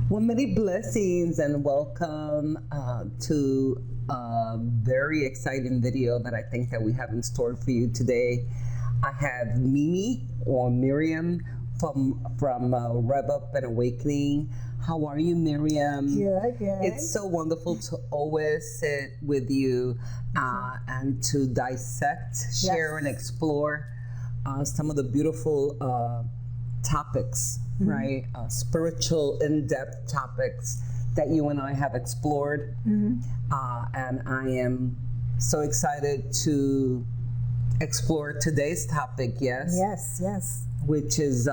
Well, many blessings and welcome to a very exciting video that I think that we have in store for you today. I have Mimi or Miriam from Rev Up and Awakening. How are you, Miriam? Good. It's so wonderful to always sit with you and to dissect, share, and explore some of the beautiful topics, right? Spiritual, in-depth topics that you and I have explored. And I am so excited to explore today's topic, Yes. which is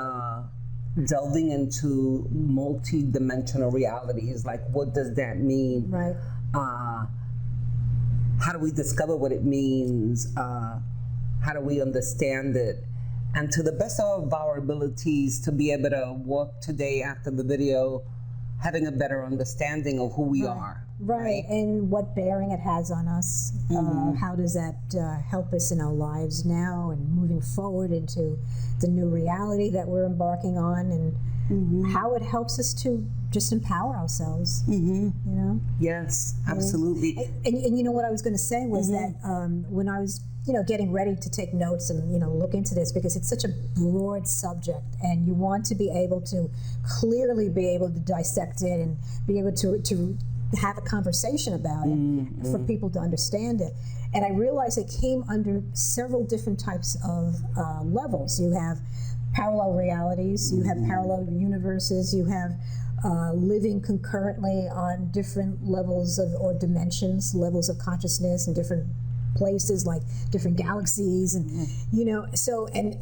delving into multi-dimensional realities. Like, what does that mean? Right. How do we discover what it means? How do we understand it? And to the best of our abilities, to be able to walk today after the video, having a better understanding of who we are. Right, and what bearing it has on us. How does that help us in our lives now and moving forward into the new reality that we're embarking on, and how it helps us to just empower ourselves, you know? Yes, absolutely. And you know what I was going to say was that when I was getting ready to take notes and look into this, because it's such a broad subject and you want to be able to clearly be able to dissect it and be able to have a conversation about it for people to understand it. And I realized it came under several different types of levels. You have parallel realities, you have parallel universes, you have living concurrently on different levels of or dimensions, levels of consciousness in different places, like different galaxies, and so and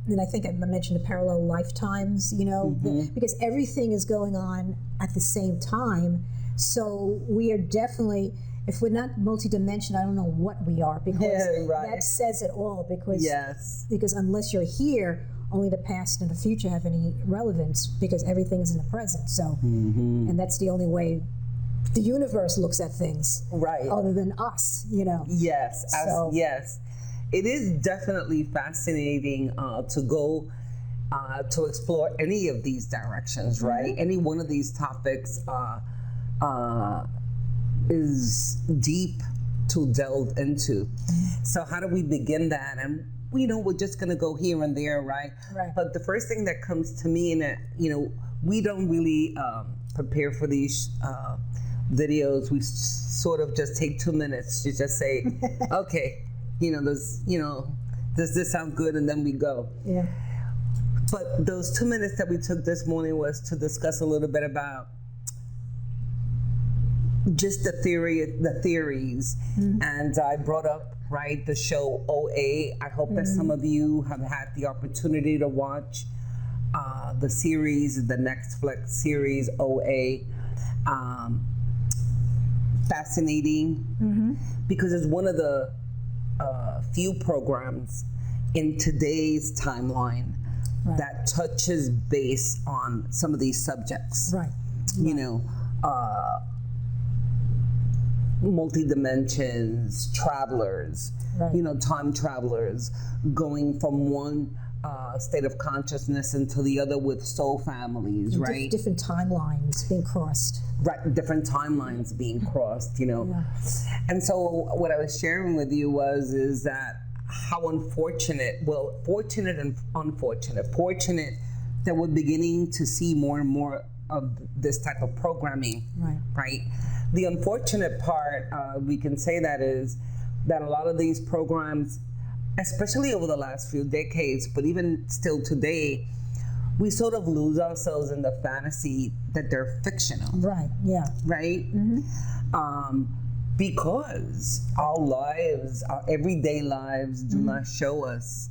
then I think I mentioned the parallel lifetimes, because everything is going on at the same time. So we are definitely, if we're not multidimensional, I don't know what we are, because that says it all. Because unless you're here, only the past and the future have any relevance, because everything is in the present. So, and that's the only way the universe looks at things, right? Other than us, Yes, yes. It is definitely fascinating to go to explore any of these directions, right? Any one of these topics is deep to delve into. So how do we begin that? And we're just going to go here and there, right? But the first thing that comes to me, and we don't really prepare for these videos. We sort of just take 2 minutes to just say, okay, does this sound good? And then we go. Yeah. But those 2 minutes that we took this morning was to discuss a little bit about just the theories. And I brought up, the show OA. I hope that some of you have had the opportunity to watch the series, the Netflix series OA. Fascinating, because it's one of the few programs in today's timeline that touches base on some of these subjects. Multi-dimensions, travelers, time travelers, going from one state of consciousness into the other with soul families, right? Different timelines being crossed. Right, different timelines being crossed, And so what I was sharing with you is that how fortunate and unfortunate. Fortunate that we're beginning to see more and more of this type of programming, right? The unfortunate part, we can say that is that a lot of these programs, especially over the last few decades, but even still today, we sort of lose ourselves in the fantasy that they're fictional. Right, yeah. Right? Because our lives, our everyday lives do not show us,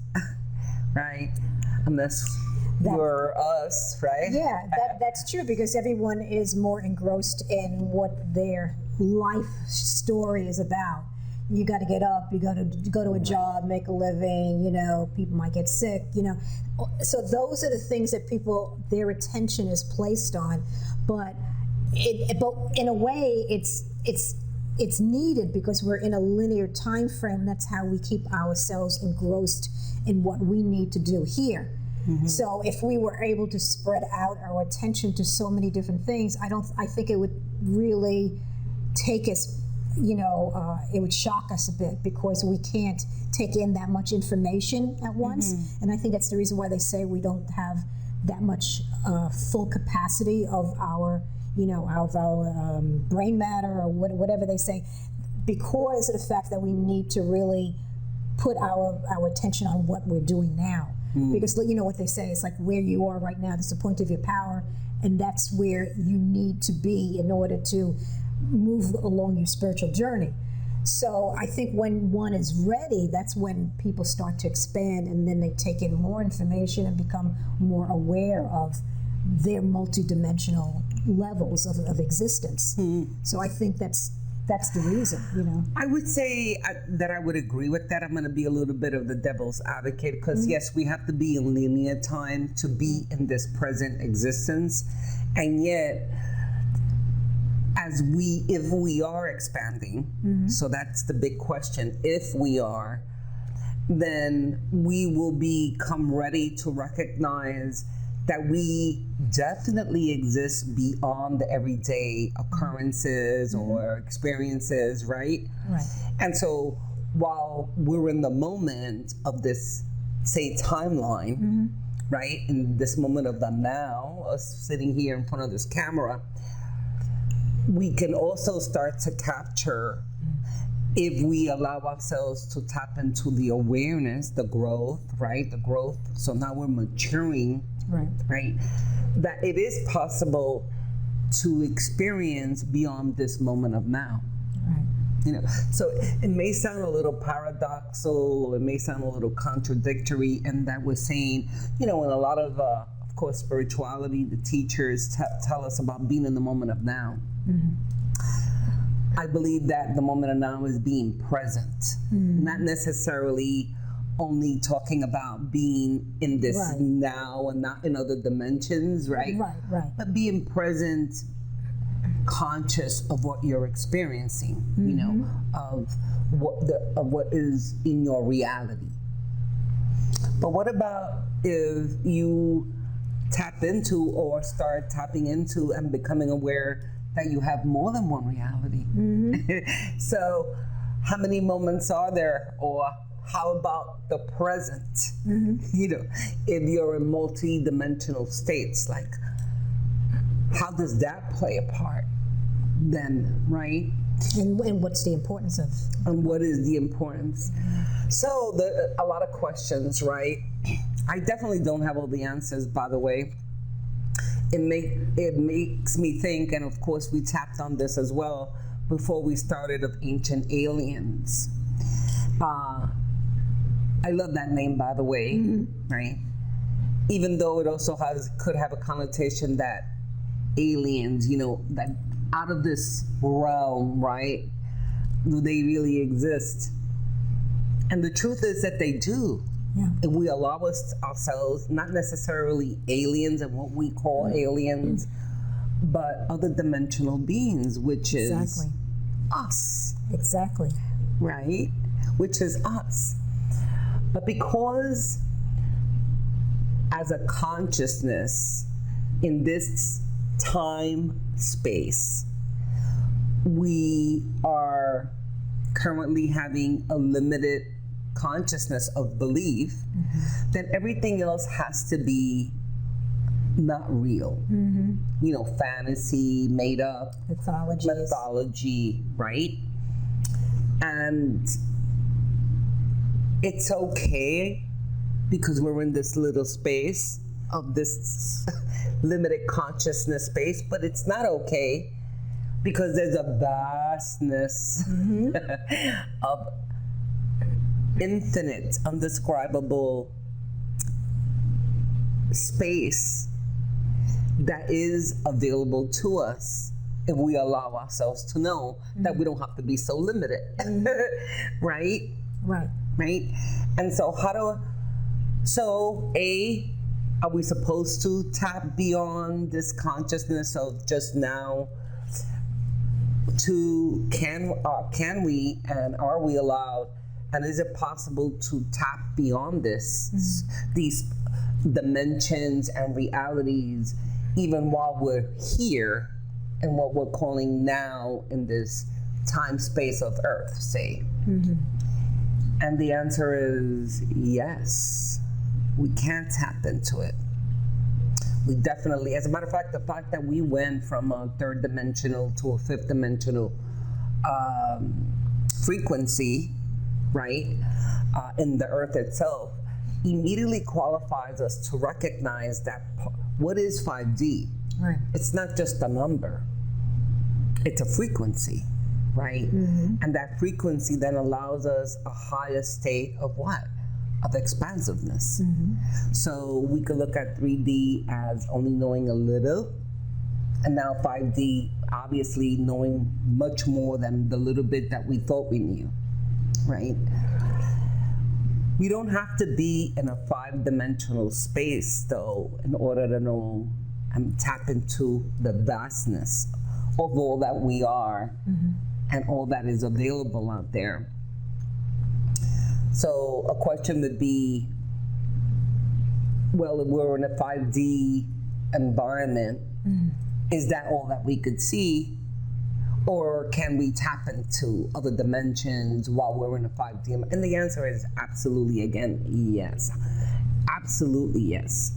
right? Unless you're us, right? Yeah, that's true, because everyone is more engrossed in what their life story is about. You got to get up, you got to go to a job, make a living, people might get sick, So those are the things that their attention is placed on. But in a way, it's needed, because we're in a linear time frame. That's how we keep ourselves engrossed in what we need to do here. So if we were able to spread out our attention to so many different things, I think it would really take us, it would shock us a bit, because we can't take in that much information at once. And I think that's the reason why they say we don't have that much full capacity of our brain matter, or whatever they say, because of the fact that we need to really put our attention on what we're doing now. Because what they say, it's like where you are right now, that's the point of your power, and that's where you need to be in order to move along your spiritual journey. So I think when one is ready, that's when people start to expand, and then they take in more information and become more aware of their multidimensional levels of existence. So I think that's the reason, I would say that I would agree with that. I'm going to be a little bit of the devil's advocate, because yes, we have to be in linear time to be in this present existence, and yet if we are expanding, so that's the big question, if we are, then we will become ready to recognize that we definitely exist beyond the everyday occurrences or experiences, right? Right. And so while we're in the moment of this, say, timeline, right, in this moment of the now, us sitting here in front of this camera, we can also start to capture, if we allow ourselves to tap into the awareness, the growth, right? The growth. So now we're maturing. Right, that it is possible to experience beyond this moment of now. Right. So it may sound a little paradoxical, or it may sound a little contradictory, in that we're saying, in a lot of course, spirituality, the teachers tell us about being in the moment of now. I believe that the moment of now is being present, not necessarily only talking about being in this now and not in other dimensions, right? Right. But being present, conscious of what you're experiencing, of what is in your reality. But what about if you tap into, or start tapping into, and becoming aware that you have more than one reality? So how many moments are there? Or how about the present? If you're in multi-dimensional states, like, how does that play a part then, right? And what's the importance of? And what is the importance? So a lot of questions, right? I definitely don't have all the answers, by the way. It makes me think, and of course we tapped on this as well before we started, of ancient aliens. I love that name, by the way, right? Even though it also could have a connotation that aliens, that out of this realm, right? Do they really exist? And the truth is that they do. Yeah. If we allow ourselves, not necessarily aliens and what we call aliens, but other dimensional beings, which is us. Exactly. Right? Which is us. But because as a consciousness in this time space, we are currently having a limited consciousness of belief, then everything else has to be not real. Fantasy, made up, mythology, right? And it's okay, because we're in this little space of this limited consciousness space, but it's not okay because there's a vastness of infinite, undescribable space that is available to us if we allow ourselves to know that we don't have to be so limited. Right? Right? And so are we supposed to tap beyond this consciousness of just now to, can we, and are we allowed, and is it possible to tap beyond this, these dimensions and realities even while we're here in what we're calling now in this time space of Earth, say? And the answer is yes. We can tap into it. We definitely, as a matter of fact, the fact that we went from a third dimensional to a fifth dimensional frequency, right, in the Earth itself, immediately qualifies us to recognize that what is 5D? Right. It's not just a number, it's a frequency, right? And that frequency then allows us a higher state of what? Of expansiveness. So we could look at 3D as only knowing a little, and now 5D obviously knowing much more than the little bit that we thought we knew, right? We don't have to be in a 5-dimensional space, though, in order to know and tap into the vastness of all that we are and all that is available out there. So a question would be, well, if we're in a 5D environment, is that all that we could see? Or can we tap into other dimensions while we're in a 5D? And the answer is absolutely, again, yes. Absolutely yes.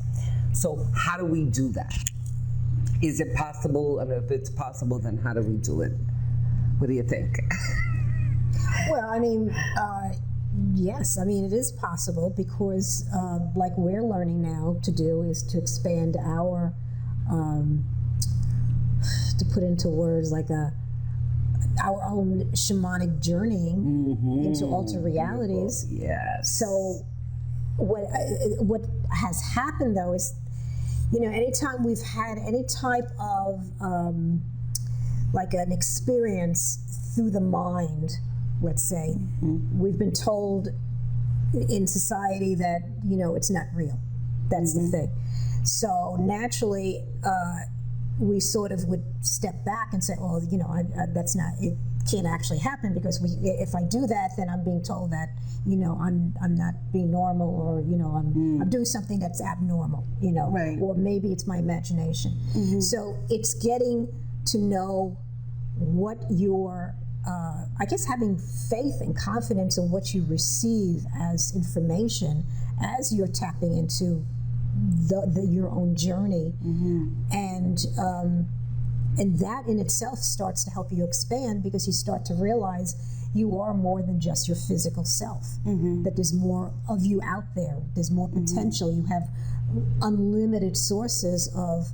So how do we do that? Is it possible? And if it's possible, then how do we do it? What do you think? Well, I mean, yes, I mean, it is possible because like we're learning now to do is to expand our, to put into words like our own shamanic journeying into alter realities. Yes. So what has happened though is, you know, anytime we've had any type of like an experience through the mind, let's say, we've been told in society that, you know, it's not real. That's the thing. So naturally, we sort of would step back and say, well, you know, that's not, it can't actually happen because if I do that, then I'm being told that, you know, I'm not being normal, or, you know, I'm doing something that's abnormal, you know, or maybe it's my imagination. So it's getting to know what your, I guess having faith and confidence in what you receive as information as you're tapping into your own journey, and that in itself starts to help you expand because you start to realize you are more than just your physical self, that there's more of you out there, there's more potential, you have unlimited sources of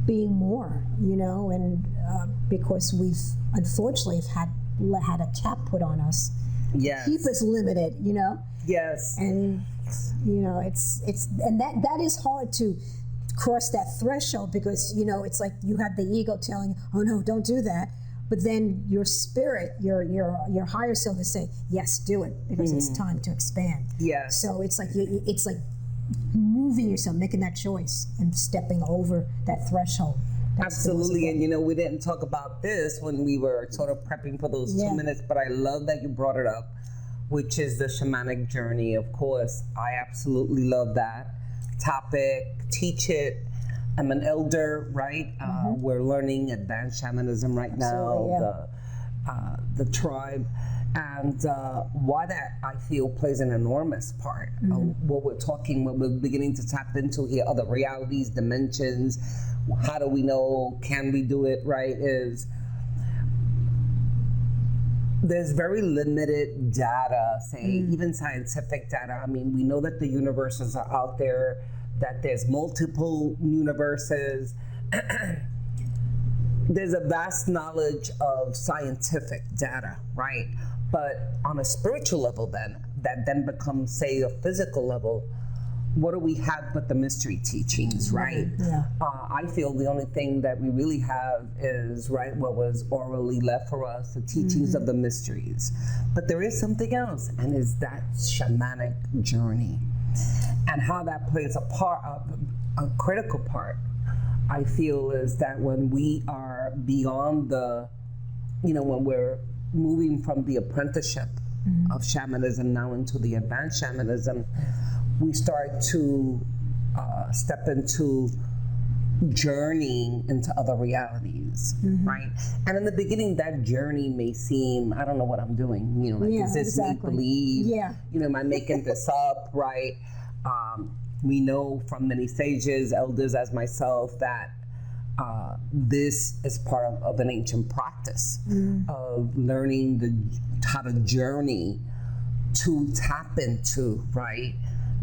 being more, you know, and because we've unfortunately had a cap put on us, keep us limited, you know. And you know, it's and that is hard to cross that threshold because, you know, it's like you have the ego telling you, oh no, don't do that, but then your spirit, your higher self is saying, yes, do it because it's time to expand. So it's like moving yourself, making that choice and stepping over that threshold. Absolutely. And you know, we didn't talk about this when we were sort of prepping for those 2 minutes, but I love that you brought it up, which is the shamanic journey. Of course, I absolutely love that topic. Teach it. I'm an elder, right? We're learning advanced shamanism right now, the tribe. And why that, I feel, plays an enormous part of what we're beginning to tap into here, other realities, dimensions. How do we know, can we do it, right, is there's very limited data, say, even scientific data. I mean, we know that the universes are out there, that there's multiple universes. There's a vast knowledge of scientific data, right? But on a spiritual level then, that then becomes, say, a physical level, what do we have but the mystery teachings, right? I feel the only thing that we really have is, right, what was orally left for us, the teachings of the mysteries. But there is something else, and is that shamanic journey. And how that plays a critical part, I feel, is that when we are beyond the, you know, when we're moving from the apprenticeship of shamanism now into the advanced shamanism, we start to step into journeying into other realities, right? And in the beginning, that journey may seem, I don't know what I'm doing, is this make-believe? Yeah. Am I making this up, right? We know from many sages, elders as myself, that this is part of an ancient practice of learning how to journey to tap into, right?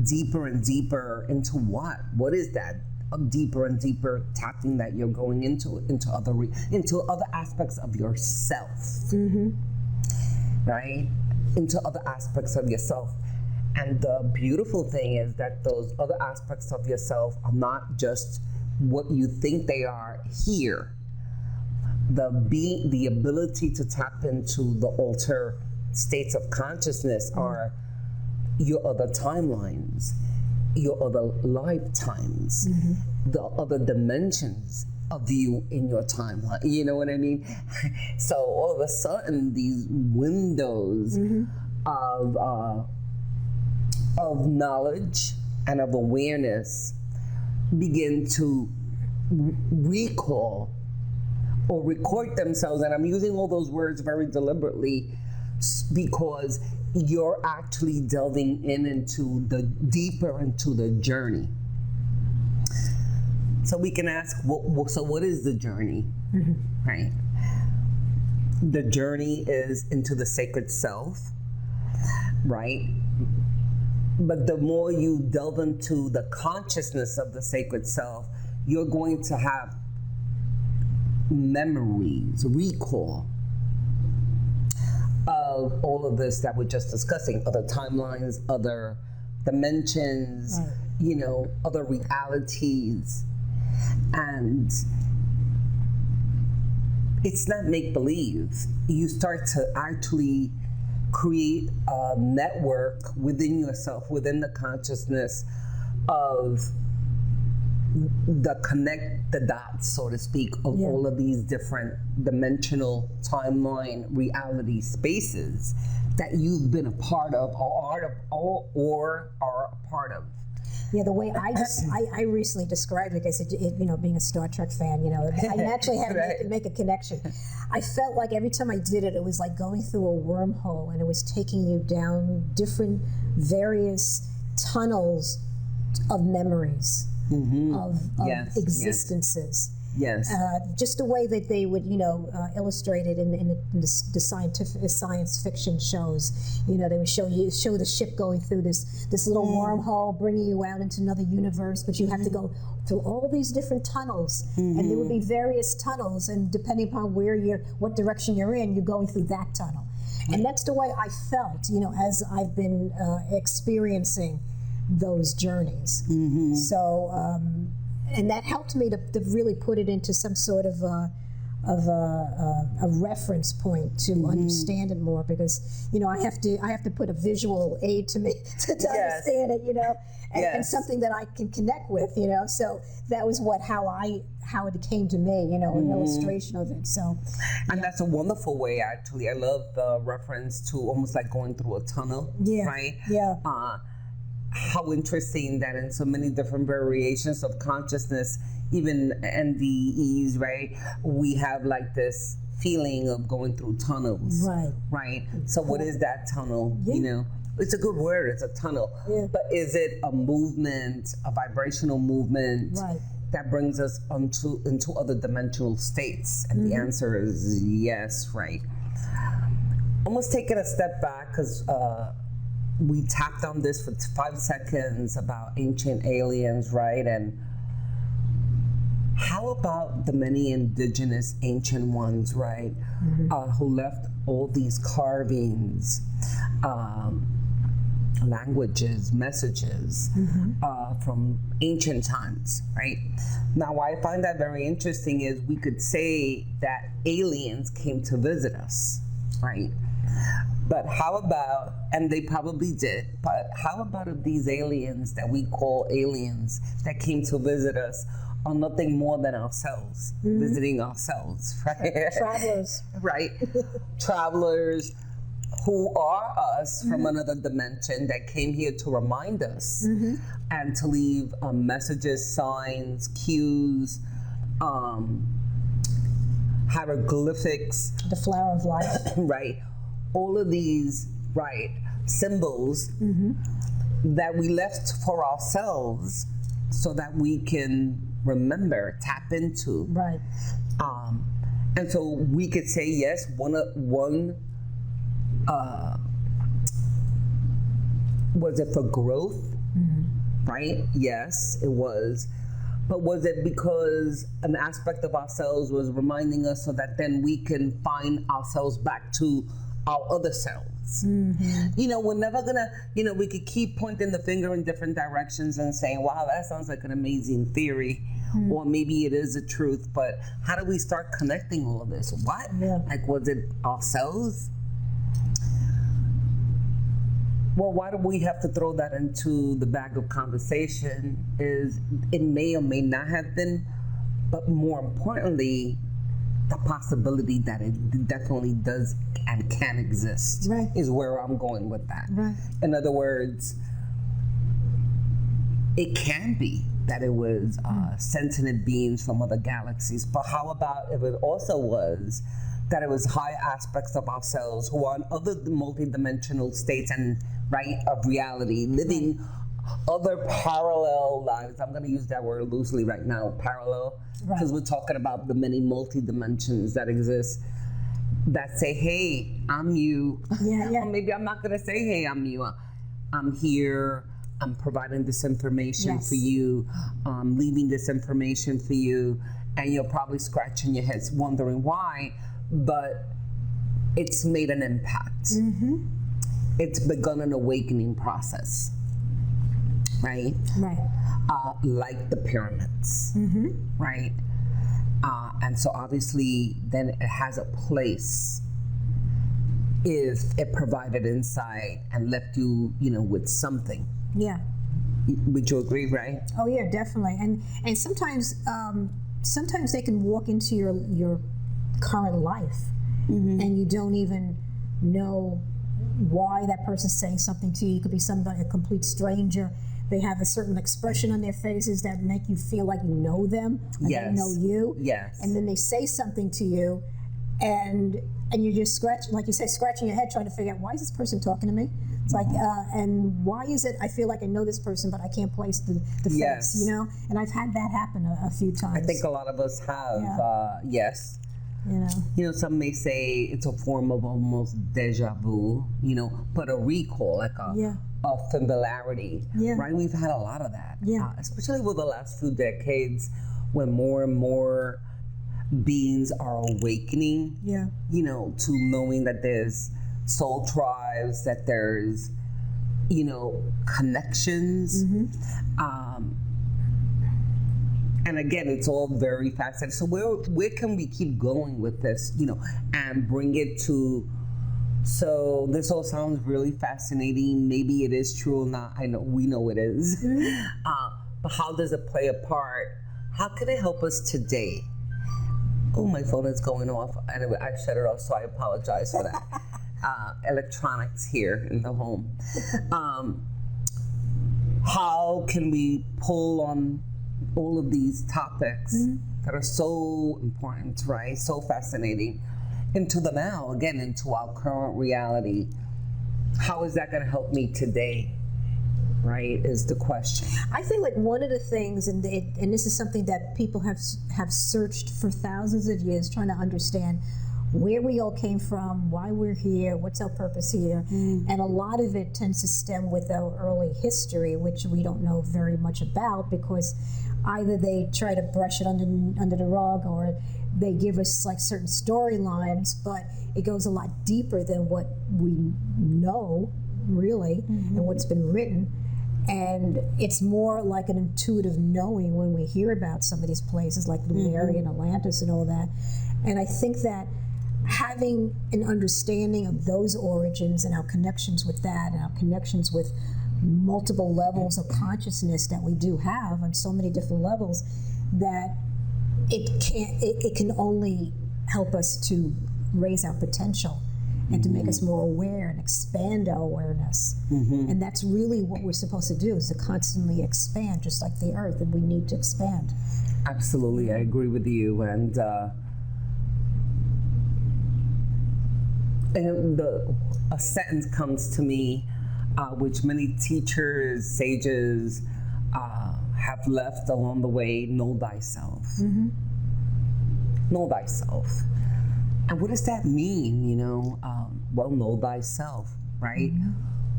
Deeper and deeper into what? What is that? Deeper and deeper tapping that you're going into other aspects of yourself, right? Into other aspects of yourself. And the beautiful thing is that those other aspects of yourself are not just what you think they are here. The ability to tap into the alter states of consciousness are your other timelines, your other lifetimes, the other dimensions of you in your timeline. You know what I mean? So all of a sudden, these windows of knowledge and of awareness begin to recall or record themselves. And I'm using all those words very deliberately because you're actually delving into the deeper into the journey. So we can ask, so what is the journey, right? The journey is into the sacred self, right? But the more you delve into the consciousness of the sacred self, you're going to have memories, recall of all of this that we're just discussing, other timelines, other dimensions, other realities. And it's not make-believe. You start to actually create a network within yourself, within the consciousness of connect the dots, so to speak, of all of these different dimensional timeline reality spaces that you've been a part of or are a part of. Yeah, the way I recently described it, I said, being a Star Trek fan, I naturally had to make a connection. I felt like every time I did it, it was like going through a wormhole, and it was taking you down different, various tunnels of memories, of existences. Yes. Just the way that they would, illustrate it in the science fiction shows. They would show the ship going through this little wormhole, bringing you out into another universe, but you have to go through all these different tunnels, and there would be various tunnels, and depending upon what direction you're in, you're going through that tunnel. And that's the way I felt, as I've been experiencing those journeys. So. And that helped me to really put it into some sort of a reference point to understand it more, because I have to put a visual aid to me to understand it, and something that I can connect with, So that was how it came to me, an illustration of it. So, and that's a wonderful way. Actually, I love the reference to almost like going through a tunnel, right? Yeah. How interesting that in so many different variations of consciousness, even NDEs, right? We have like this feeling of going through tunnels, right? So what is that tunnel? It's a good word. It's a tunnel, but is it a movement, a vibrational movement that brings us into other dimensional states? And the answer is yes, right? Almost taking a step back, because we tapped on this for 5 seconds about ancient aliens, right? And how about the many indigenous ancient ones, right? Who left all these carvings, languages, messages from ancient times, right? Now, why I find that very interesting is we could say that aliens came to visit us, right? But how about, and they probably did, but how about if these aliens that we call aliens that came to visit us are nothing more than ourselves, visiting ourselves, right? Travelers. Right? Travelers, who are us from another dimension that came here to remind us and to leave messages, signs, cues, hieroglyphics. The flower of life. Right. All of these, right, symbols that we left for ourselves so that we can remember, tap into. Right. And so we could say, yes, one was it for growth? Right? Yes, it was. But was it because an aspect of ourselves was reminding us so that then we can find ourselves back to our other selves? You know, we're never gonna, you know, we could keep pointing the finger in different directions and saying, wow, that sounds like an amazing theory. Or maybe it is a truth, but how do we start connecting all of this? What? Yeah. Like, was it ourselves? Well, why do we have to throw that into the bag of conversation? Is it may or may not have been, but more importantly, the possibility that it definitely does and can exist is where I'm going with that. Right. In other words, it can be that it was sentient beings from other galaxies, but how about if it also was that it was high aspects of ourselves who are in other multidimensional states and of reality, living other parallel lives. I'm going to use that word loosely right now, parallel, because we're talking about the many multi-dimensions that exist that say, hey, I'm you. Or maybe I'm not going to say, hey, I'm you. I'm here. I'm providing this information for you. I'm leaving this information for you. And you're probably scratching your heads wondering why, but it's made an impact. It's begun an awakening process, right? Like the pyramids, right? And so obviously then it has a place if it provided insight and left you, you know, with something. Yeah. Would you agree, right? Oh yeah, definitely. And sometimes they can walk into your current life and you don't even know why that person's saying something to you. It could be somebody, a complete stranger. They have a certain expression on their faces that make you feel like you know them, and they know you. And then they say something to you, and you just like you say, scratching your head trying to figure out, why is this person talking to me? It's like, and why is it I feel like I know this person, but I can't place the face, you know? And I've had that happen a few times. I think a lot of us have, yes. You know, some may say it's a form of almost deja vu, you know, but a recall, like a familiarity, right? We've had a lot of that, especially with the last few decades when more and more beings are awakening, you know, to knowing that there's soul tribes, that there's, you know, connections. And again, it's all very fascinating. So where can we keep going with this, you know, and bring it to, so this all sounds really fascinating. Maybe it is true or not. We know it is. But how does it play a part? How can it help us today? Oh, my phone is going off. Anyway, I shut it off, so I apologize for that. Electronics here in the home. How can we pull on all of these topics that are so important, right? So fascinating, into the now, again, into our current reality. How is that going to help me today, right, is the question. I think like one of the things, and this is something that people have searched for thousands of years, trying to understand where we all came from, why we're here, what's our purpose here. And a lot of it tends to stem with our early history, which we don't know very much about, because either they try to brush it under the rug, or they give us like certain storylines, but it goes a lot deeper than what we know, really, and what's been written. And it's more like an intuitive knowing when we hear about some of these places like Lemuria and Atlantis and all that. And I think that having an understanding of those origins and our connections with that, and our connections with multiple levels of consciousness that we do have on so many different levels, that it can only help us to raise our potential and to make us more aware and expand our awareness. And that's really what we're supposed to do, is to constantly expand, just like the earth, and we need to expand. Absolutely, I agree with you. And a sentence comes to me, which many teachers, sages have left along the way: know thyself. Know thyself. And what does that mean? You know, well, know thyself, right?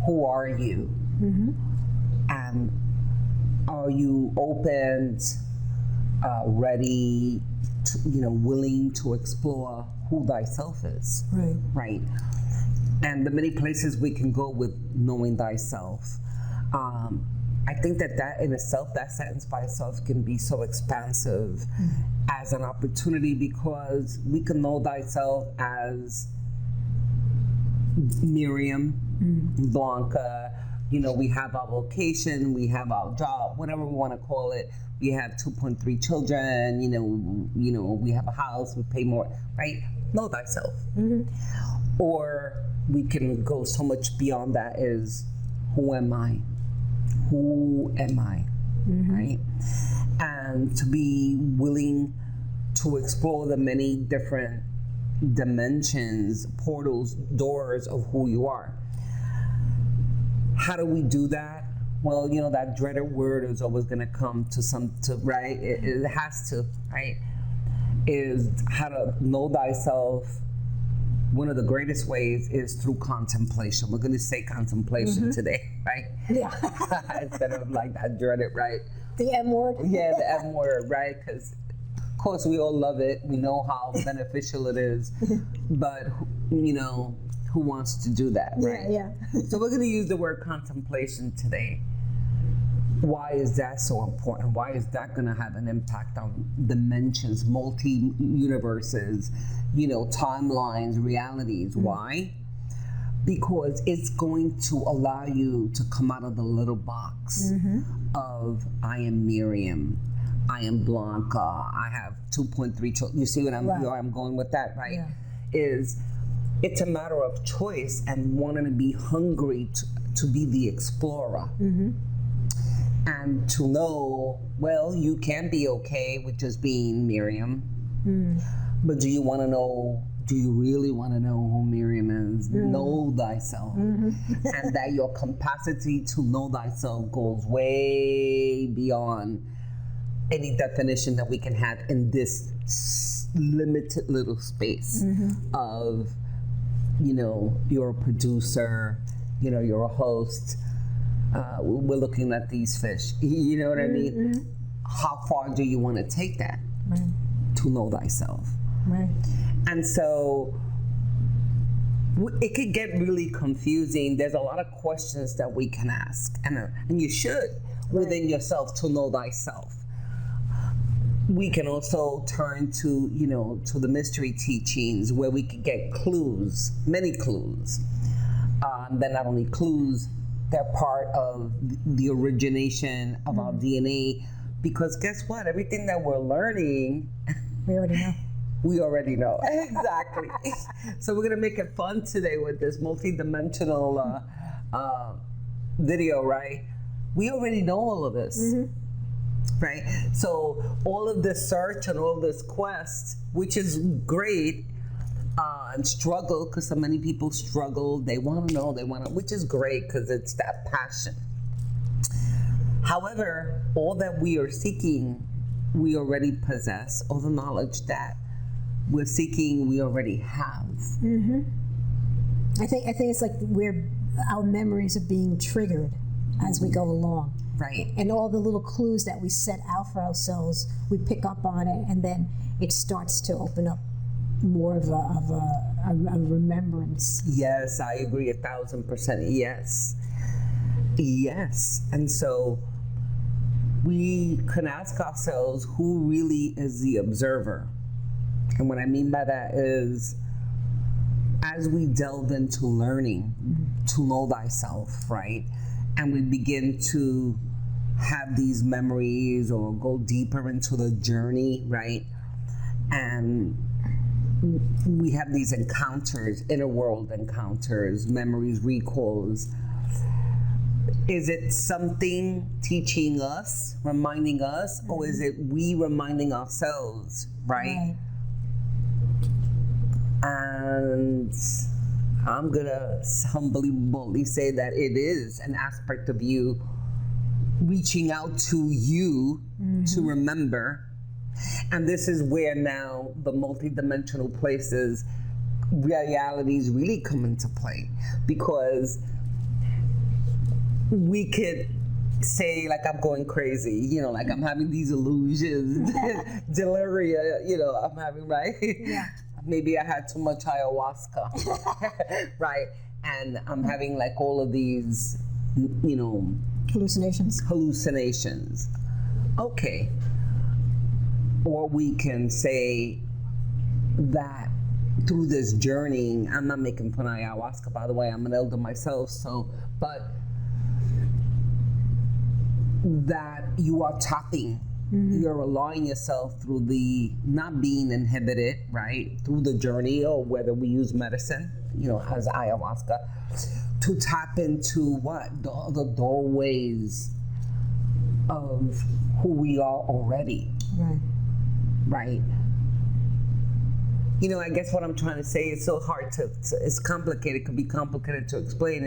Who are you? And are you open, ready, to, willing to explore who thyself is? Right. And the many places we can go with knowing thyself. I think that in itself, that sentence by itself can be so expansive as an opportunity, because we can know thyself as Miriam, Blanca. We have our vocation, we have our job, whatever we want to call it. We have 2.3 children. We have a house. We pay more. Right? Know thyself. Or we can go so much beyond that. Is who am I? Who am I? Right? And to be willing to explore the many different dimensions, portals, doors of who you are. How do we do that? Well, that dreaded word is always going to come right? It has to, right? Is how to know thyself. One of the greatest ways is through contemplation. We're going to say contemplation today, right? Yeah. Instead of like that dreaded, right? The M word? Yeah, the M word, right? Because, of course, we all love it. We know how beneficial it is. But, who wants to do that, right? Yeah. So we're going to use the word contemplation today. Why is that so important? Why is that going to have an impact on dimensions, multi-universes, timelines, realities? Why? Because it's going to allow you to come out of the little box of I am Miriam, I am Blanca, I have 2.3 children. You see what I'm going with that, right? Yeah. It's a matter of choice and wanting to be hungry to be the explorer. And to know, well, you can be okay with just being Miriam, but do you really want to know who Miriam is? Know thyself. And that your capacity to know thyself goes way beyond any definition that we can have in this limited little space of, you're a producer, you're a host. We're looking at these fish. You know what I mean? How far do you want to take that to know thyself? And so it could get really confusing. There's a lot of questions that we can ask, and you should within yourself to know thyself. We can also turn to to the mystery teachings, where we can get clues, many clues. Then not only clues, they're part of the origination of our DNA, because guess what? Everything that we're learning, we already know. We already know. Exactly. So we're going to make it fun today with this multidimensional video, right? We already know all of this, right? So all of this search and all this quest, which is great, and struggle, because so many people struggle. They want to know, which is great, because it's that passion. However, all that we are seeking, we already possess. All the knowledge that we're seeking, we already have. I think it's like our memories are being triggered as we go along. Right. And all the little clues that we set out for ourselves, we pick up on it, and then it starts to open up more of a remembrance. Yes, I agree 1,000%. Yes. And so we can ask ourselves, who really is the observer? And what I mean by that is, as we delve into learning to know thyself, right? And we begin to have these memories or go deeper into the journey, right? And we have these encounters, inner world encounters, memories, recalls. Is it something teaching us, reminding us, or is it we reminding ourselves, right? And I'm gonna humbly, boldly say that it is an aspect of you reaching out to you to remember. And this is where now the multidimensional places, realities really come into play, because we could say, like, I'm going crazy, you know, like I'm having these illusions, deliria, you know, I'm having, right? Yeah. Maybe I had too much ayahuasca, right? And I'm having like all of these, you know, hallucinations. Okay. Or we can say that through this journey, I'm not making fun of ayahuasca, by the way, I'm an elder myself, so, but that you are tapping, you're allowing yourself through the not being inhibited, right, through the journey, or whether we use medicine, you know, as ayahuasca, to tap into what? The doorways of who we are already. Right. You know, I guess what I'm trying to say is so hard to it's complicated, could be complicated to explain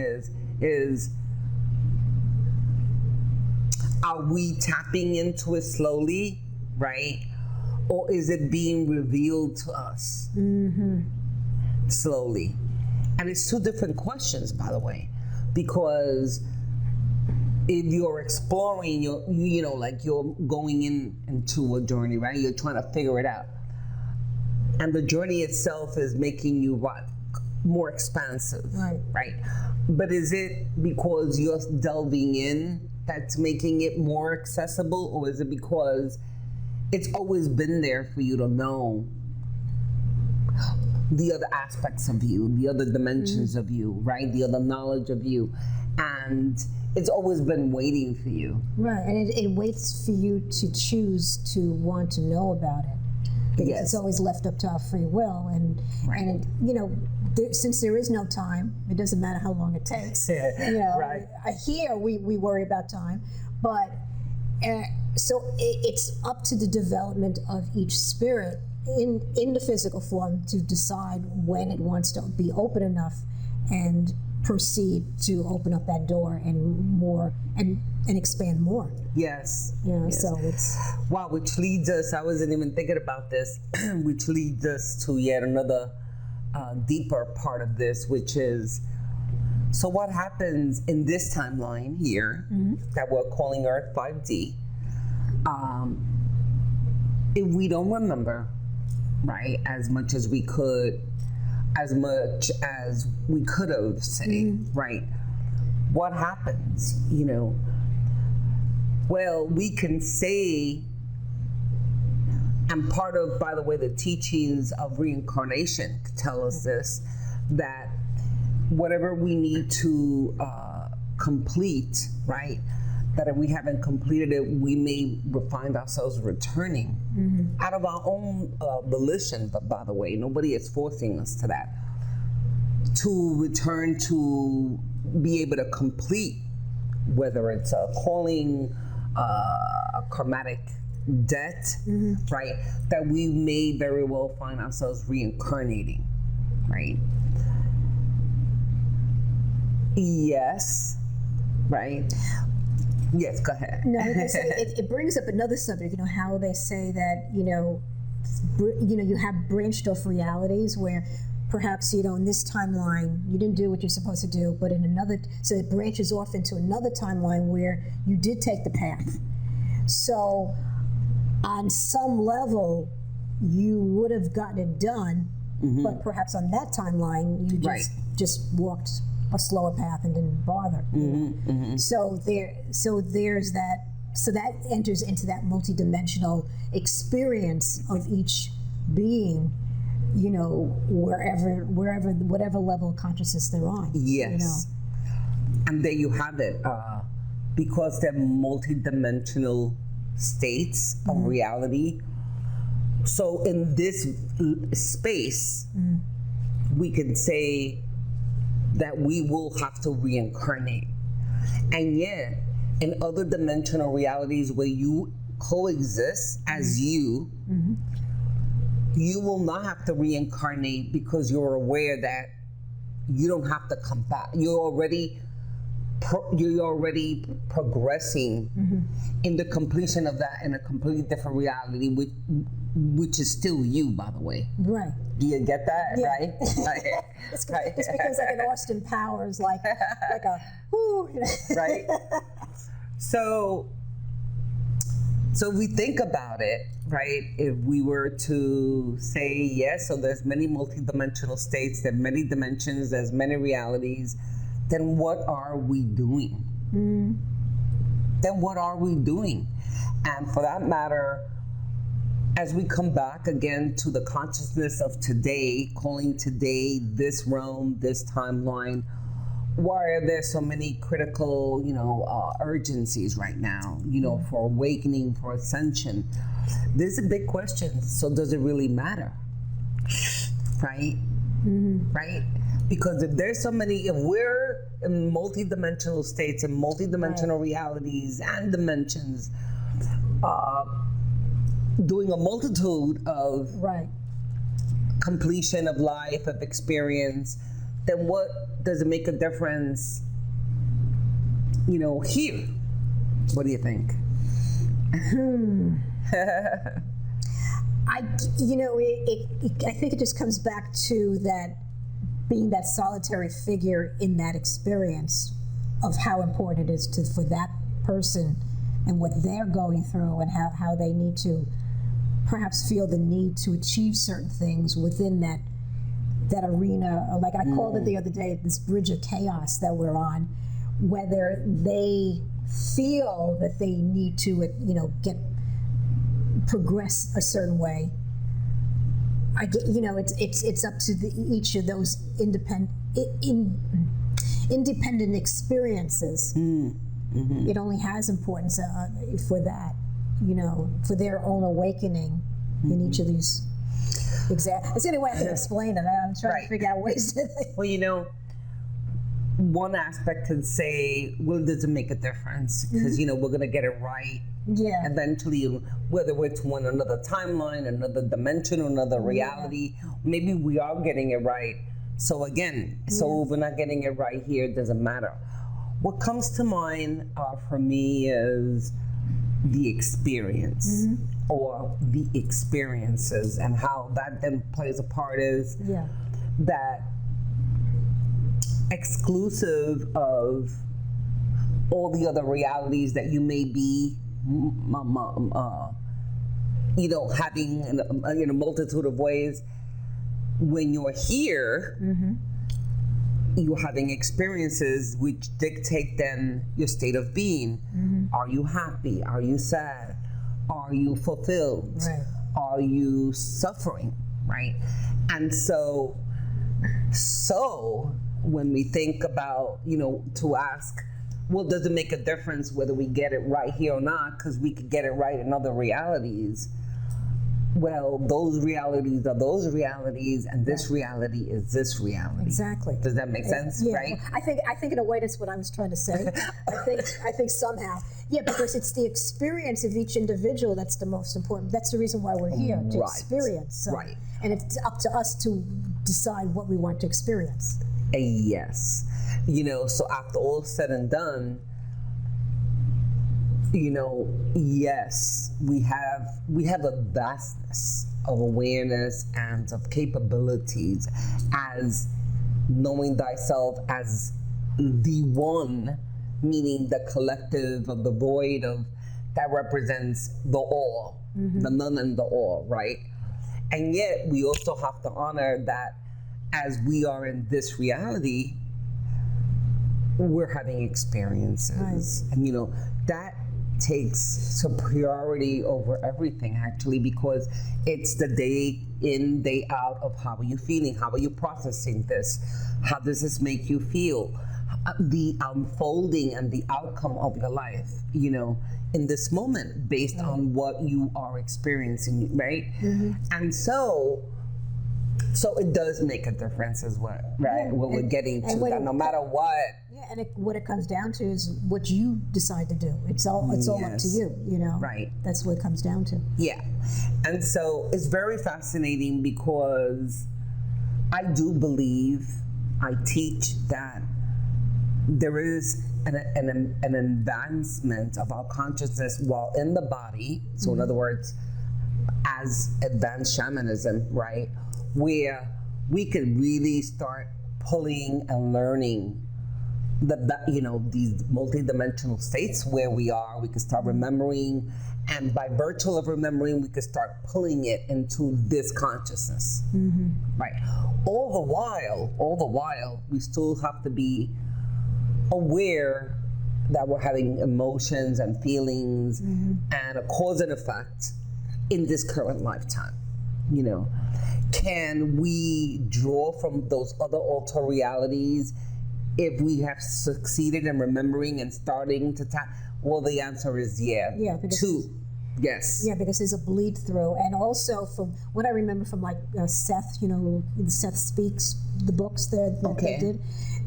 is are we tapping into it slowly, right? Or is it being revealed to us slowly? And it's two different questions, by the way, because if you're exploring, you know, like you're going into a journey, right? You're trying to figure it out. And the journey itself is making you what? More expansive, right? But is it because you're delving in that's making it more accessible, or is it because it's always been there for you to know the other aspects of you, the other dimensions of you, right? The other knowledge of you, and it's always been waiting for you. Right, and it waits for you to choose to want to know about it. Because it's always left up to our free will, and you know, since there is no time, it doesn't matter how long it takes. You know, here we worry about time, but so it's up to the development of each spirit in the physical form to decide when it wants to be open enough and proceed to open up that door and more and expand more. Yes. You know, yes. so it's wow, which leads us, I wasn't even thinking about this, which leads us to yet another deeper part of this, which is, so what happens in this timeline here that we're calling Earth 5D, if we don't remember, right, as much as we could have, say, right, what happens, you know? Well, we can say, and part of, by the way, the teachings of reincarnation tell us this, that whatever we need to complete, right, that if we haven't completed it, we may find ourselves returning out of our own volition, but by the way, nobody is forcing us to that, to return to be able to complete, whether it's a calling, a karmatic debt, right, that we may very well find ourselves reincarnating, right? Yes, right? Yes, go ahead. No, it brings up another subject, you know, how they say that, you know, you have branched off realities where perhaps, you know, in this timeline, you didn't do what you're supposed to do, but in another, so it branches off into another timeline where you did take the path. So on some level, you would have gotten it done, but perhaps on that timeline, you just walked a slower path and didn't bother. So there's that. So that enters into that multidimensional experience of each being, you know, whatever level of consciousness they're on. Yes. You know? And there you have it. Because they're multidimensional states of reality, So in this space, we can say that we will have to reincarnate. And yet, in other dimensional realities where you coexist as you, you will not have to reincarnate because you're aware that you don't have to come back. You're already progressing in the completion of that in a completely different reality, which is still you, by the way. Right. Do you get that? Yeah. Right? It's because like an Austin Powers, like a whoo, you know. Right. So if we think about it, right, if we were to say, yes, so there's many multidimensional states, there are many dimensions, there's many realities, then what are we doing? Then what are we doing? And for that matter, as we come back again to the consciousness of today, calling today this realm, this timeline, why are there so many critical, urgencies right now, for awakening, for ascension? There's a big question. So does it really matter? Right? Right? Because if we're in multidimensional states and multidimensional realities and dimensions, doing a multitude of completion of life, of experience, then what does it make a difference, here? What do you think? I think it just comes back to that being that solitary figure in that experience of how important it is for that person and what they're going through and how they need to perhaps feel the need to achieve certain things within that arena. Like I called it the other day, this bridge of chaos that we're on, whether they feel that they need to, progress a certain way. It's up to each of those independent experiences. It only has importance for that, for their own awakening in each of these. Exactly. It's the only way I can explain it. I'm trying to figure out ways to. Well, one aspect could say, well, does it make a difference? Because we're going to get it right. Yeah. Eventually, whether it's one another timeline, another dimension, another reality, maybe we are getting it right. So again, if we're not getting it right here, it doesn't matter. What comes to mind for me is the experience or the experiences, and how that then plays a part is that exclusive of all the other realities that you may be having in a multitude of ways. When you're here, you're having experiences which dictate then your state of being. Are you happy? Are you sad? Are you fulfilled? Right. Are you suffering? Right? And so when we think about, to ask, well, does it make a difference whether we get it right here or not? Because we could get it right in other realities. Well, those realities are those realities, and this reality is this reality. Exactly. Does that make sense? Yeah. Right? I think in a way that's what I was trying to say. I think somehow, because it's the experience of each individual that's the most important. That's the reason why we're here, to experience. So, right. And it's up to us to decide what we want to experience. Yes. So after all said and done, yes, we have a vastness of awareness and of capabilities as knowing thyself as the one, meaning the collective of the void of that represents the all, the none and the all, right? And yet we also have to honor that as we are in this reality, we're having experiences. And that takes superiority over everything, actually, because it's the day in, day out of how are you feeling, how are you processing this, how does this make you feel, the unfolding and the outcome of your life, you know, in this moment based on what you are experiencing, right? And so it does make a difference as well, right? When we're getting to that, no matter what. Yeah, and what it comes down to is what you decide to do. It's all up to you, you know? Right. That's what it comes down to. Yeah. And so it's very fascinating because I do believe, I teach that there is an advancement of our consciousness while in the body. So in other words, as advanced shamanism, right? Where we could really start pulling and learning these multidimensional states where we are. We could start remembering, and by virtue of remembering, we could start pulling it into this consciousness, right? All the while, we still have to be aware that we're having emotions and feelings and a cause and effect in this current lifetime, you know. Can we draw from those other alter realities if we have succeeded in remembering and starting to tap? Well, the answer is yeah. Yeah, because yes. Yeah, because there's a bleed through, and also from what I remember from like Seth, you know, Seth Speaks, the books that they did,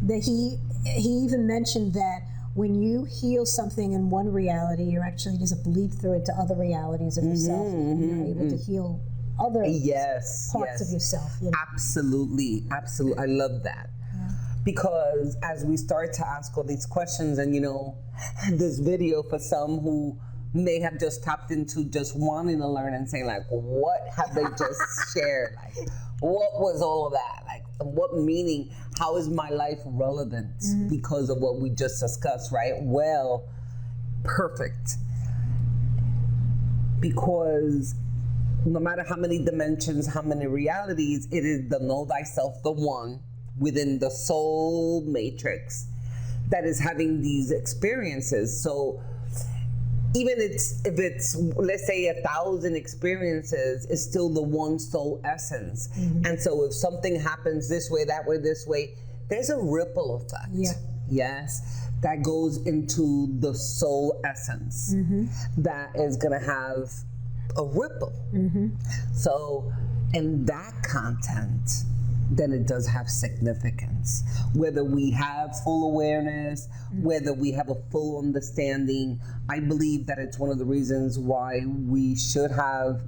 that he even mentioned that when you heal something in one reality, you're actually, there's a bleed through into other realities of yourself, and you're able to heal other parts of yourself. You know? Absolutely. I love that. Yeah. Because as we start to ask all these questions, and you know, this video for some who may have just tapped into just wanting to learn and saying like, what have they just shared? Like, what was all of that? Like, what meaning? How is my life relevant because of what we just discussed, right? Well, perfect. Because no matter how many dimensions, how many realities, it is the know thyself, the one within the soul matrix that is having these experiences. So even if it's, let's say 1,000 experiences, it's still the one soul essence. And so if something happens this way, that way, this way, there's a ripple effect. Yeah. Yes, that goes into the soul essence that is gonna have a ripple. So in that content, then it does have significance. Whether we have full awareness, whether we have a full understanding, I believe that it's one of the reasons why we should have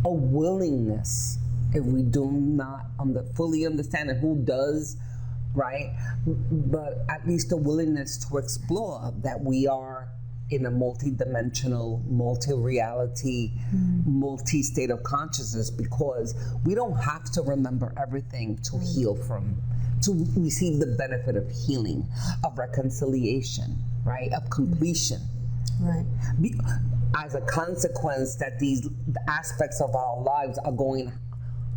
a willingness, if we do not fully understand, and who does, right? But at least a willingness to explore that we are in a multi-dimensional, multi-reality, multi-state of consciousness, because we don't have to remember everything to heal from, to receive the benefit of healing, of reconciliation, right, of completion. Right. As a consequence that these aspects of our lives are going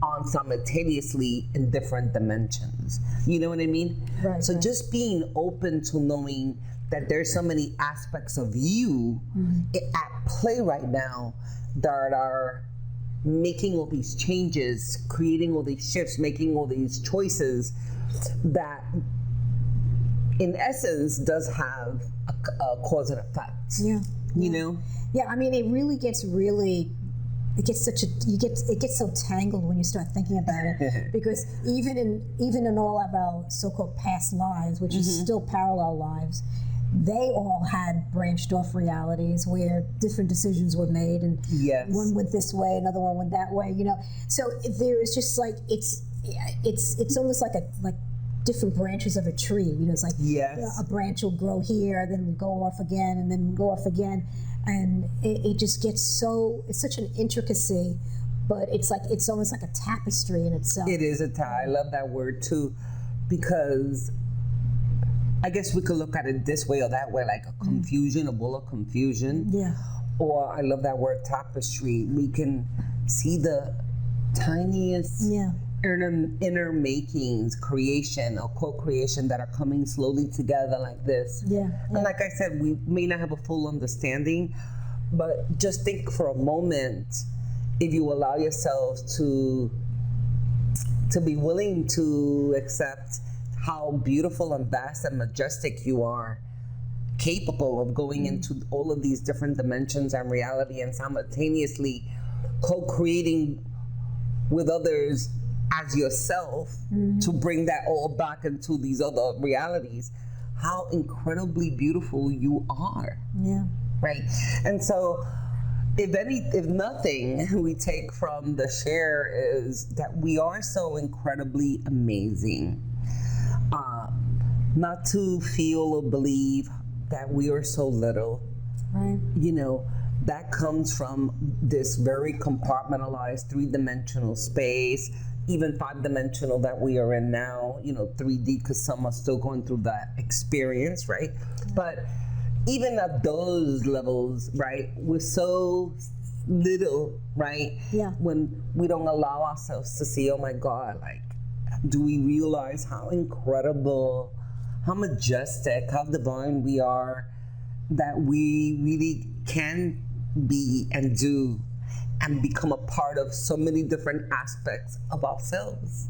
on simultaneously in different dimensions. You know what I mean? Right. So just being open to knowing that there's so many aspects of you at play right now that are making all these changes, creating all these shifts, making all these choices that in essence does have a cause and effect. Yeah. You know? Yeah, I mean, it really gets it gets so tangled when you start thinking about it, because even in all of our so-called past lives, which is still parallel lives, they all had branched off realities where different decisions were made, and one went this way, another one went that way, you know. So there is just like it's almost like different branches of a tree. You know, it's like a branch will grow here, then go off again, and then go off again, and it just gets so, it's such an intricacy, but it's almost like a tapestry in itself. It is I love that word too, because I guess we could look at it this way or that way, like a confusion, a wall of confusion. Yeah. Or I love that word tapestry. We can see the tiniest inner makings, creation or co-creation that are coming slowly together like this. Yeah. And like I said, we may not have a full understanding, but just think for a moment, if you allow yourself to be willing to accept how beautiful and vast and majestic you are, capable of going into all of these different dimensions and reality, and simultaneously co-creating with others as yourself to bring that all back into these other realities. How incredibly beautiful you are. Yeah. Right. And so if nothing we take from the share is that we are so incredibly amazing. Not to feel or believe that we are so little. Right. You know, that comes from this very compartmentalized 3-dimensional space, even 5-dimensional that we are in now, you know, 3D, because some are still going through that experience, right? But even at those levels, right, we're so little, right? Yeah. When we don't allow ourselves to see, oh my God, like, do we realize how incredible, how majestic, how divine we are, that we really can be and do and become a part of so many different aspects of ourselves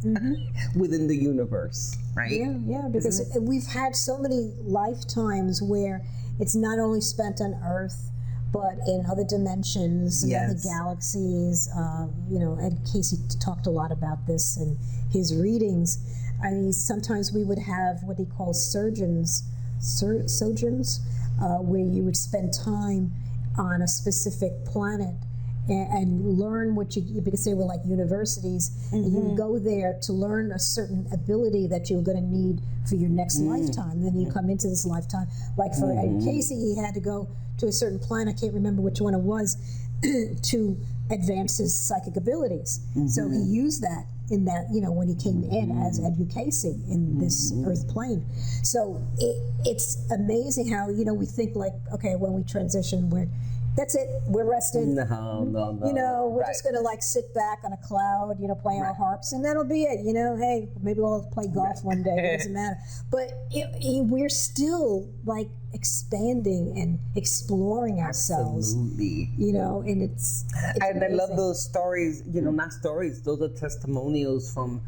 within the universe, right? Yeah, because we've had so many lifetimes where it's not only spent on Earth, but in other dimensions, in other galaxies. You know, Ed Casey talked a lot about this in his readings. I mean, sometimes we would have what he calls sojourns, where you would spend time on a specific planet and learn what because they were like universities, and you would go there to learn a certain ability that you were going to need for your next lifetime. Then you come into this lifetime. Like for Ed Casey, he had to go to a certain planet, I can't remember which one it was, to advance his psychic abilities. So he used that in that, you know, when he came in as Ed Casey in this Earth plane. So it's amazing how, you know, we think like, okay, when we transition, that's it, we're rested. No. You know, we're just going to like sit back on a cloud, you know, playing our harps, and that'll be it. You know, hey, maybe we'll play golf one day, it doesn't matter. But we're still like expanding and exploring ourselves. Absolutely. You know, and it's and amazing. I love those stories, you know, not stories, those are testimonials from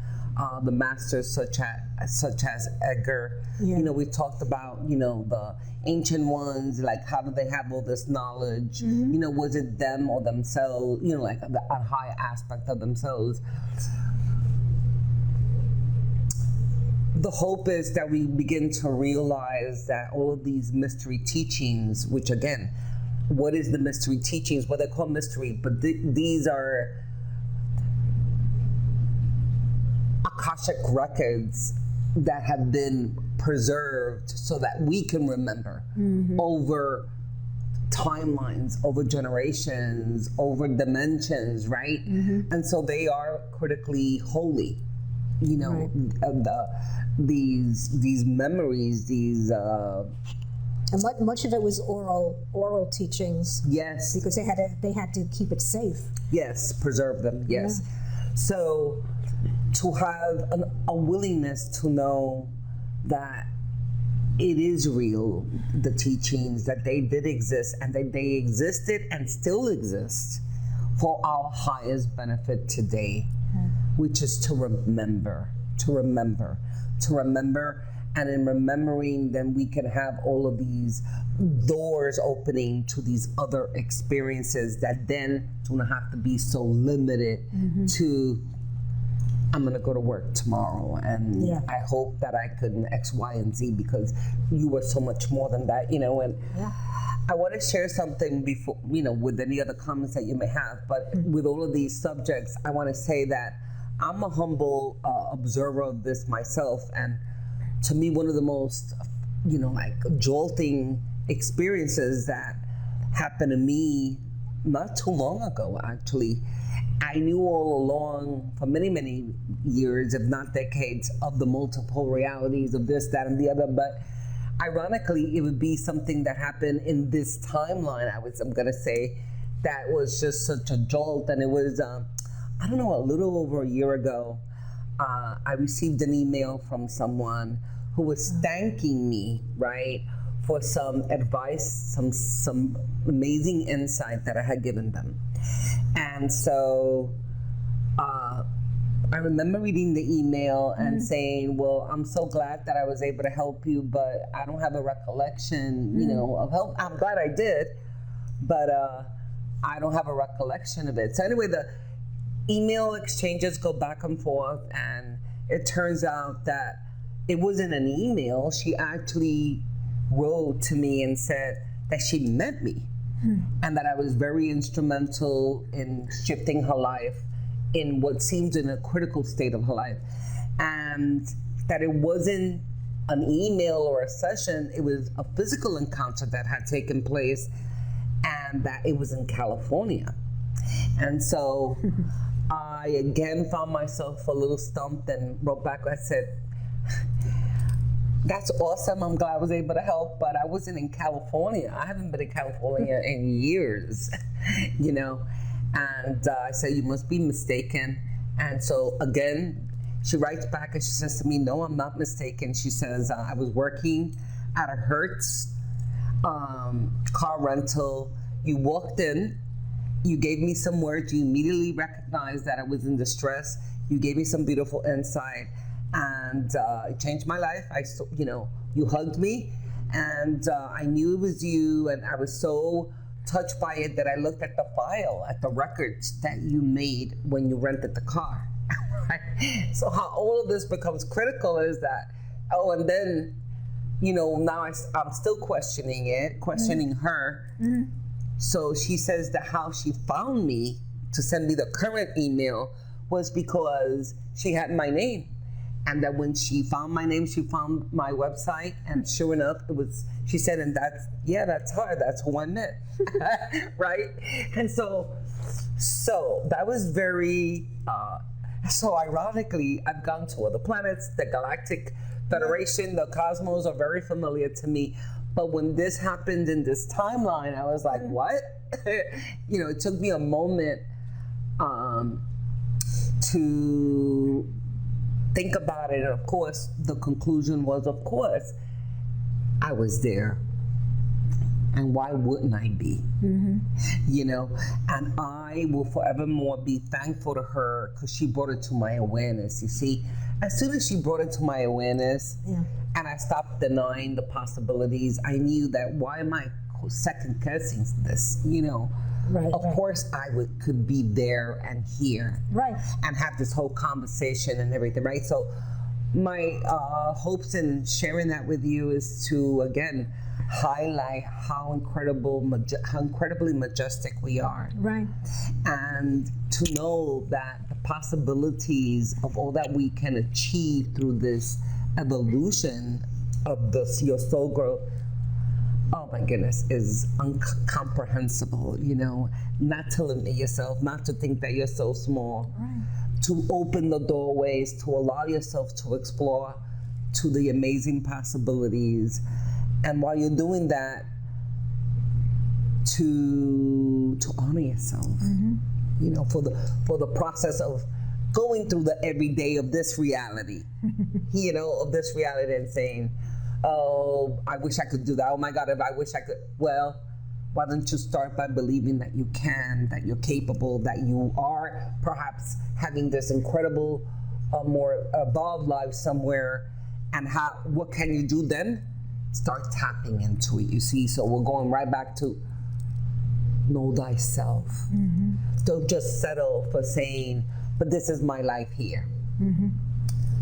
the masters such as Edgar. Yeah. You know, we talked about, you know, the ancient ones, like how do they have all this knowledge? You know, was it them or themselves, you know, like a high aspect of themselves? The hope is that we begin to realize that all of these mystery teachings, which again, what is the mystery teachings? Well, they're called mystery, but these are Akashic records that have been preserved so that we can remember over timelines, over generations, over dimensions, right? And so they are critically holy, you know, these memories, these and much of it was oral teachings. Yes, because they had to keep it safe. Yes, preserve them. Yes, so to have a willingness to know that it is real, the teachings, that they did exist and that they existed and still exist for our highest benefit today, which is to remember, and in remembering, then we can have all of these doors opening to these other experiences that then don't have to be so limited to, I'm going to go to work tomorrow, and I hope that I could X, Y, and Z, because you were so much more than that, you know. And I want to share something before, you know, with any other comments that you may have, but with all of these subjects, I want to say that I'm a humble observer of this myself, and to me, one of the most, you know, like jolting experiences that happened to me not too long ago, actually. I knew all along for many, many years, if not decades, of the multiple realities of this, that, and the other. But ironically, it would be something that happened in this timeline, I'm going to say, that was just such a jolt. And it was, I don't know, a little over a year ago, I received an email from someone who was thanking me, right, for some advice, some amazing insight that I had given them. And so I remember reading the email and saying, well, I'm so glad that I was able to help you, but I don't have a recollection, you know, of help. I'm glad I did, but I don't have a recollection of it. So anyway, the email exchanges go back and forth, and it turns out that it wasn't an email. She actually wrote to me and said that she met me and that I was very instrumental in shifting her life in what seemed in a critical state of her life. And that it wasn't an email or a session, it was a physical encounter that had taken place, and that it was in California. And so I again found myself a little stumped and wrote back. I said, that's awesome. I'm glad I was able to help, but I wasn't in California. I haven't been in California in years, you know. And I said, you must be mistaken. And so again, she writes back and she says to me, no, I'm not mistaken. She says, I was working at a Hertz car rental. You walked in, you gave me some words, you immediately recognized that I was in distress. You gave me some beautiful insight, and it changed my life. You know, you hugged me, and I knew it was you, and I was so touched by it that I looked at the file, at the records that you made when you rented the car. Right? So how all of this becomes critical is that, oh, and then, you know, now I'm still questioning it, questioning her. Mm-hmm. So she says that how she found me to send me the current email was because she had my name. And that when she found my name, she found my website, and sure enough, it was, she said, and that's her, that's who I met, right? And so that was very, so ironically, I've gone to other planets, the Galactic Federation, the cosmos are very familiar to me, but when this happened in this timeline, I was like, what? You know, it took me a moment to think about it, and of course, the conclusion was, of course, I was there, and why wouldn't I be? Mm-hmm. You know, and I will forevermore be thankful to her because she brought it to my awareness. You see, as soon as she brought it to my awareness, and I stopped denying the possibilities, I knew that why am I second guessing this? You know. Right, of course I could be there and here, right, and have this whole conversation and everything, right? So my hopes in sharing that with you is to again highlight how incredibly majestic we are, right, and to know that the possibilities of all that we can achieve through this evolution of your soul growth, oh my goodness, is incomprehensible, you know, not to limit yourself, not to think that you're so small, right, to open the doorways, to allow yourself to explore to the amazing possibilities. And while you're doing that, to honor yourself, you know, for the process of going through the everyday of this reality, you know, of this reality, and saying, oh, I wish I could do that. Oh my God, if I wish I could. Well, why don't you start by believing that you can, that you're capable, that you are perhaps having this incredible, more evolved life somewhere, and what can you do then? Start tapping into it, you see? So we're going right back to know thyself. Mm-hmm. Don't just settle for saying, but this is my life here. Mm-hmm.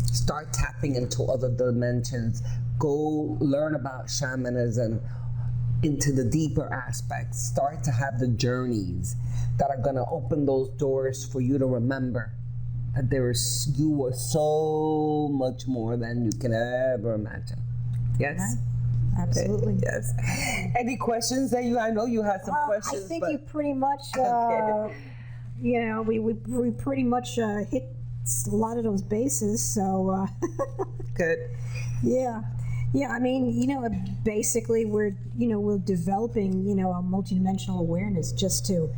Start tapping into other dimensions. Go learn about shamanism into the deeper aspects. Start to have the journeys that are going to open those doors for you to remember that you are so much more than you can ever imagine. Yes? Right. Absolutely. Yes. Any questions that I know you had some questions. I think you pretty much, you know, we pretty much hit a lot of those bases, so. Good. Yeah. Yeah, I mean, you know, basically we're developing, you know, a multidimensional awareness just to,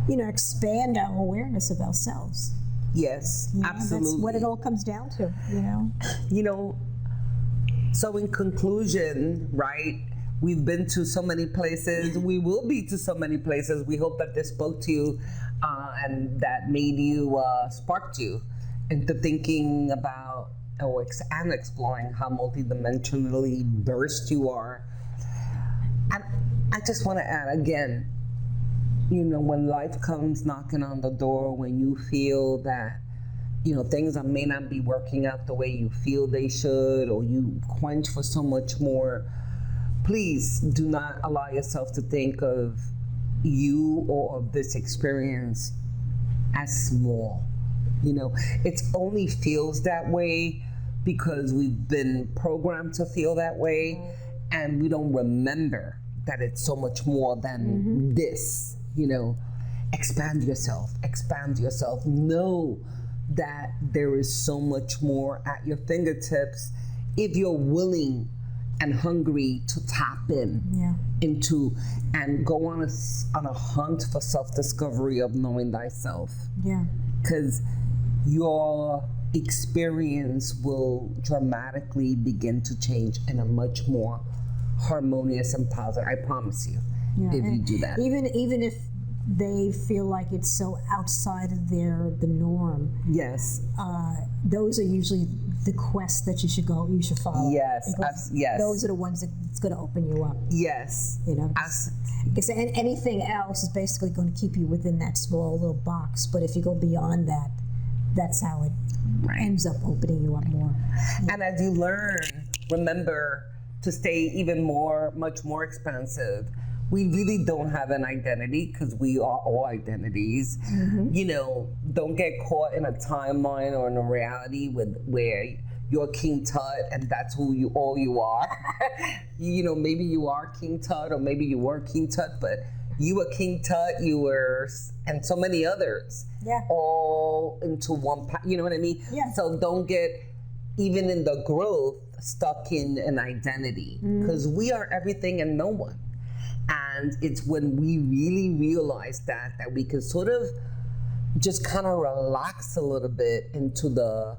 you know, expand our awareness of ourselves. Yes, you know, absolutely. That's what it all comes down to, you know. You know, so in conclusion, right, we've been to so many places. We will be to so many places. We hope that this spoke to you and that made you, sparked you into thinking about and exploring how multidimensionally versed you are. And I just want to add again, when life comes knocking on the door, when you feel that, things may not be working out the way you feel they should, or you quench for so much more, please do not allow yourself to think of you or of this experience as small. It only feels that way because we've been programmed to feel that way, and we don't remember that it's so much more than this. Expand yourself. Know that there is so much more at your fingertips if you're willing and hungry to tap into and go on a hunt for self-discovery of knowing thyself. Yeah. Because your experience will dramatically begin to change in a much more harmonious and positive. I promise you, if you do that. Even if they feel like it's so outside of the norm. Yes. Those are usually the quests that you should follow. Yes. Yes. Those are the ones that's going to open you up. Yes. Because anything else is basically going to keep you within that small little box. But if you go beyond that, that's how it ends up opening you up more. Yeah. And as you learn, remember to stay much more expansive. We really don't have an identity because we are all identities. Don't get caught in a timeline or in a reality where you're King Tut and that's all you are. Maybe you are King Tut, or maybe you were King Tut, but you were King Tut, and so many others. Yeah. All into one, you know what I mean? Yeah. So don't get, even in the growth, stuck in an identity, because we are everything and no one. And it's when we really realize that we can sort of just kind of relax a little bit into the,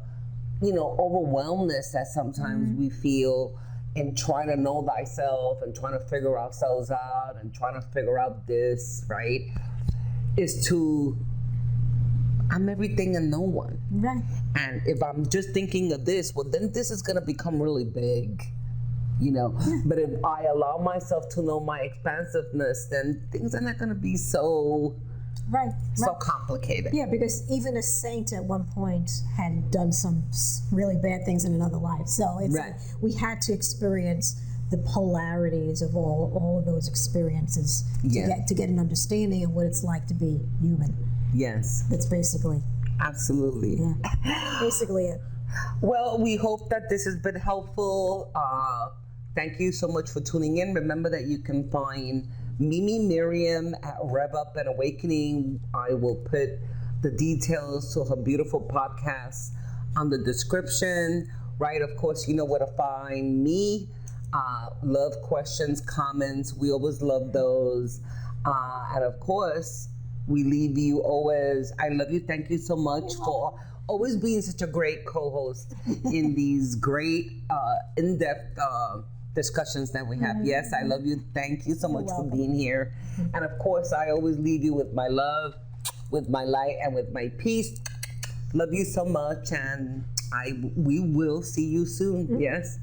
overwhelmness that sometimes we feel in trying to know thyself and trying to figure ourselves out and trying to figure out this, right? I'm everything and no one. Right. And if I'm just thinking of this, well, then this is going to become really big. But if I allow myself to know my expansiveness, then things are not going to be so complicated. Yeah, because even a saint at one point had done some really bad things in another life. So it's we had to experience the polarities of all of those experiences to get an understanding of what it's like to be human. Yes. That's basically. Absolutely. Yeah. Basically it. Well, we hope that this has been helpful. Thank you so much for tuning in. Remember that you can find Mimi Miriam at Rev Up and Awakening. I will put the details to her beautiful podcast on the description, right? Of course, you know where to find me. Love questions, comments. We always love those. And of course, we leave you always. I love you. Thank you so much for always being such a great co-host in these great, in-depth discussions that we have. Yes, I love you. Thank you so much for being here. And of course, I always leave you with my love, with my light, and with my peace. Love you so much, and we will see you soon. Yes.